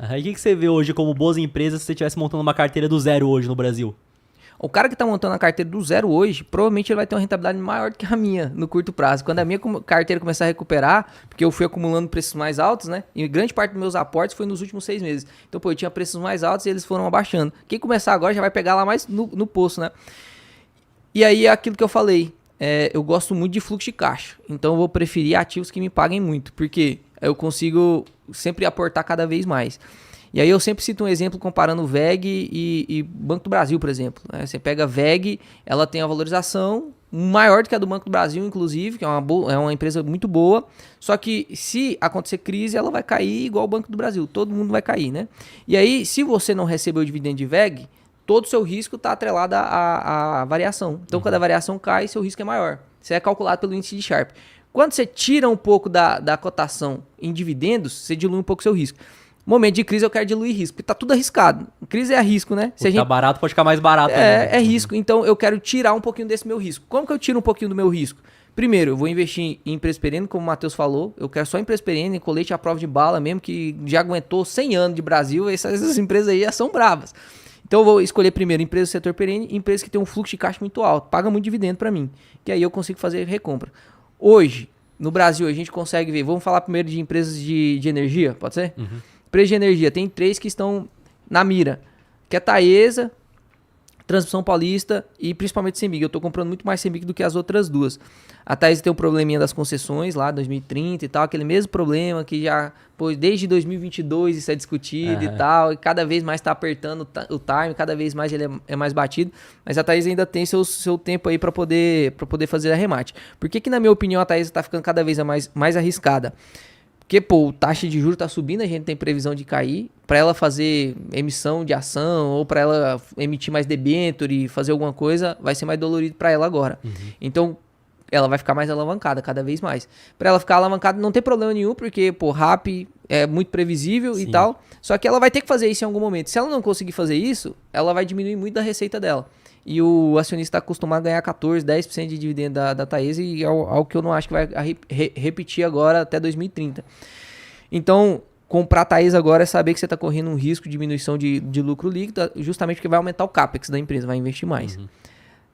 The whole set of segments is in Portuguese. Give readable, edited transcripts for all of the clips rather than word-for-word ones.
Aí o que você vê hoje como boas empresas se você estivesse montando uma carteira do zero hoje no Brasil? O cara que está montando a carteira do zero hoje, provavelmente ele vai ter uma rentabilidade maior do que a minha no curto prazo. Quando a minha carteira começar a recuperar, porque eu fui acumulando preços mais altos, né? E grande parte dos meus aportes foi nos últimos 6 meses. Então, pô, eu tinha preços mais altos e eles foram abaixando. Quem começar agora já vai pegar lá mais no poço, né? E aí é aquilo que eu falei. Eu gosto muito de fluxo de caixa. Então, eu vou preferir ativos que me paguem muito. Porque eu consigo sempre aportar cada vez mais. E aí eu sempre cito um exemplo comparando VEG e Banco do Brasil, por exemplo. Né? Você pega a VEG, ela tem a valorização maior do que a do Banco do Brasil, inclusive, que é uma empresa muito boa. Só que se acontecer crise, ela vai cair igual o Banco do Brasil. Todo mundo vai cair, né? E aí, se você não recebeu o dividendo de VEG, todo o seu risco está atrelado à variação. Então, quando a variação cai, seu risco é maior. Isso é calculado pelo índice de Sharpe. Quando você tira um pouco da cotação em dividendos, você dilui um pouco o seu risco. Momento de crise eu quero diluir risco, porque tá tudo arriscado. Crise é risco, né? Se tá barato, pode ficar mais barato. É risco, então eu quero tirar um pouquinho desse meu risco. Como que eu tiro um pouquinho do meu risco? Primeiro, eu vou investir em empresa perene, como o Matheus falou. Eu quero só empresa perene, colete à prova de bala mesmo, que já aguentou 100 anos de Brasil. Essas empresas aí já são bravas. Então eu vou escolher primeiro empresa do setor perene, empresa que tem um fluxo de caixa muito alto, paga muito dividendo para mim, que aí eu consigo fazer recompra. Hoje, no Brasil, a gente consegue ver, vamos falar primeiro de empresas de energia, pode ser? Uhum. Empresa de energia, tem 3 que estão na mira, que é Taesa, Transmissão Paulista e principalmente Cemig. Eu estou comprando muito mais Cemig do que as outras duas. A Taesa tem um probleminha das concessões lá, 2030 e tal, aquele mesmo problema que já, pô, desde 2022 isso é discutido e tal, e cada vez mais está apertando o time, cada vez mais ele é mais batido, mas a Taesa ainda tem seu tempo aí para poder fazer arremate. Por que na minha opinião a Taesa está ficando cada vez mais arriscada? Porque, pô, a taxa de juros tá subindo, a gente tem previsão de cair. Para ela fazer emissão de ação ou para ela emitir mais debenture e fazer alguma coisa, vai ser mais dolorido para ela agora. Uhum. Então, ela vai ficar mais alavancada cada vez mais. Para ela ficar alavancada não tem problema nenhum, porque, pô, RAP é muito previsível. Sim. E tal. Só que ela vai ter que fazer isso em algum momento. Se ela não conseguir fazer isso, ela vai diminuir muito da receita dela. E o acionista está acostumado a ganhar 14%, 10% de dividendo da Taesa e é algo que eu não acho que vai repetir agora até 2030. Então, comprar a Taesa agora é saber que você está correndo um risco de diminuição de lucro líquido, justamente porque vai aumentar o CAPEX da empresa, vai investir mais. Uhum.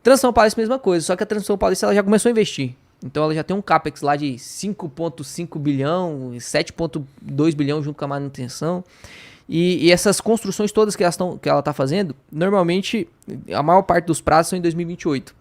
Transição Paulista, mesma coisa, só que a Transição Paulista ela já começou a investir. Então, ela já tem um CAPEX lá de 5,5 bilhão, 7,2 bilhão junto com a manutenção. E essas construções todas que ela está fazendo, normalmente, a maior parte dos prazos são em 2028.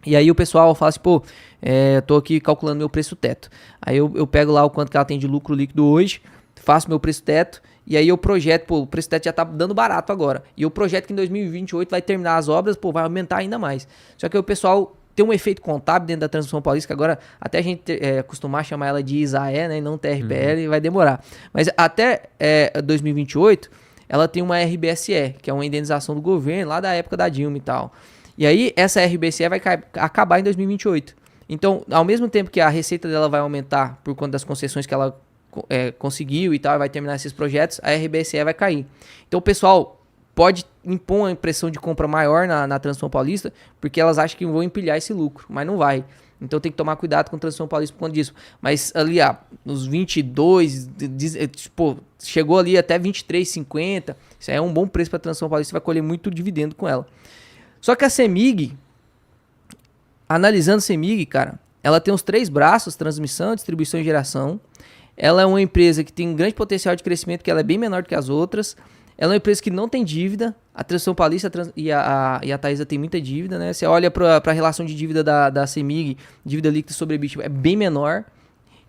E aí o pessoal fala assim, pô, eu tô aqui calculando meu preço teto. Aí eu pego lá o quanto que ela tem de lucro líquido hoje, faço meu preço teto, e aí eu projeto, pô, o preço teto já tá dando barato agora. E eu projeto que em 2028 vai terminar as obras, pô, vai aumentar ainda mais. Só que o pessoal tem um efeito contábil dentro da Transmissão Paulista, que agora até a gente acostumar chamar ela de ISAE, né, e não TRPL, vai demorar. Mas até 2028, ela tem uma RBSE, que é uma indenização do governo, lá da época da Dilma e tal. E aí, essa RBSE vai acabar em 2028. Então, ao mesmo tempo que a receita dela vai aumentar por conta das concessões que ela conseguiu e tal, vai terminar esses projetos, a RBSE vai cair. Então, o pessoal pode impor uma impressão de compra maior na Transmissão Paulista, porque elas acham que vão empilhar esse lucro, mas não vai. Então tem que tomar cuidado com a Transmissão Paulista por conta disso. Mas ali, nos 22, pô, chegou ali até 23,50, isso aí é um bom preço para a Transmissão Paulista, você vai colher muito dividendo com ela. Só que a Cemig, analisando a Cemig, cara, ela tem os 3 braços, transmissão, distribuição e geração. Ela é uma empresa que tem um grande potencial de crescimento, que ela é bem menor do que as outras. Ela é uma empresa que não tem dívida. A Transmissão Paulista e a Taesa tem muita dívida, né? Você olha para a relação de dívida da Cemig, dívida líquida sobre EBITDA, é bem menor.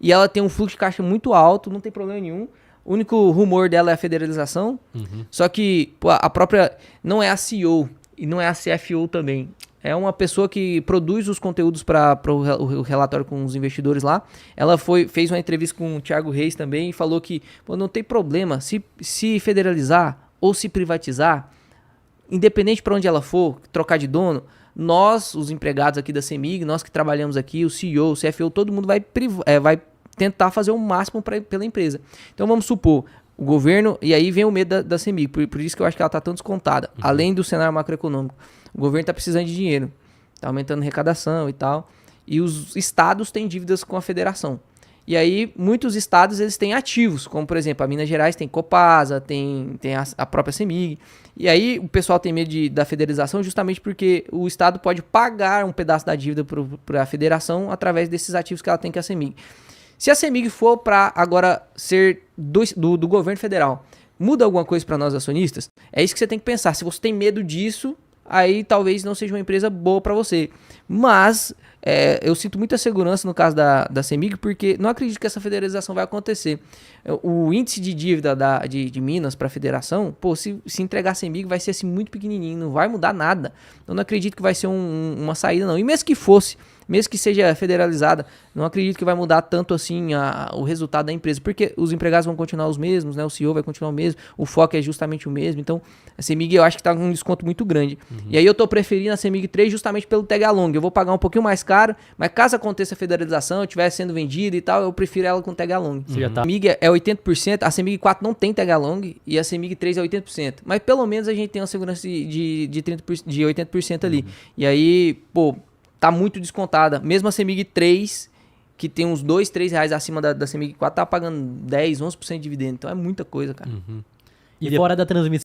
E ela tem um fluxo de caixa muito alto, não tem problema nenhum. O único rumor dela é a federalização. Uhum. Só que pô, a própria... Não é a CEO e não é a CFO também. É uma pessoa que produz os conteúdos para o relatório com os investidores lá. Ela fez uma entrevista com o Thiago Reis também e falou que pô, não tem problema se federalizar ou se privatizar, independente para onde ela for, trocar de dono, nós, os empregados aqui da Cemig, nós que trabalhamos aqui, o CEO, o CFO, todo mundo vai tentar fazer o máximo pela empresa. Então vamos supor, o governo, e aí vem o medo da Cemig, por isso que eu acho que ela está tão descontada, além do cenário macroeconômico. O governo está precisando de dinheiro, está aumentando a arrecadação e tal, e os estados têm dívidas com a federação. E aí, muitos estados, eles têm ativos, como, por exemplo, a Minas Gerais tem Copasa, tem a própria CEMIG. E aí, o pessoal tem medo da federalização justamente porque o estado pode pagar um pedaço da dívida para a federação através desses ativos que ela tem, que é a CEMIG. Se a CEMIG for para agora ser do governo federal, muda alguma coisa para nós acionistas? É isso que você tem que pensar. Se você tem medo disso, aí talvez não seja uma empresa boa para você. Mas eu sinto muita segurança no caso da CEMIG, porque não acredito que essa federalização vai acontecer. O índice de dívida de Minas para a federação, pô, se entregar a CEMIG vai ser assim muito pequenininho, não vai mudar nada. Eu não acredito que vai ser uma saída, não. E mesmo que fosse, mesmo que seja federalizada, não acredito que vai mudar tanto assim o resultado da empresa, porque os empregados vão continuar os mesmos, né? O CEO vai continuar o mesmo, o foco é justamente o mesmo. Então, a CEMIG eu acho que está com um desconto muito grande. E aí eu estou preferindo a CEMIG 3 justamente pelo tag along. Eu vou pagar um pouquinho mais caro, mas caso aconteça a federalização, eu estiver sendo vendida e tal, eu prefiro ela com tag along. Você já tá. A CEMIG é 80%, a CEMIG 4 não tem tag along e a CEMIG 3 é 80%. Mas pelo menos a gente tem uma segurança de 80% ali. E aí, pô, tá muito descontada. Mesmo a CEMIG 3, que tem uns 2, 3 reais acima da CEMIG 4, tá pagando 10, 11% de dividendo. Então é muita coisa, cara. E fora da transmissão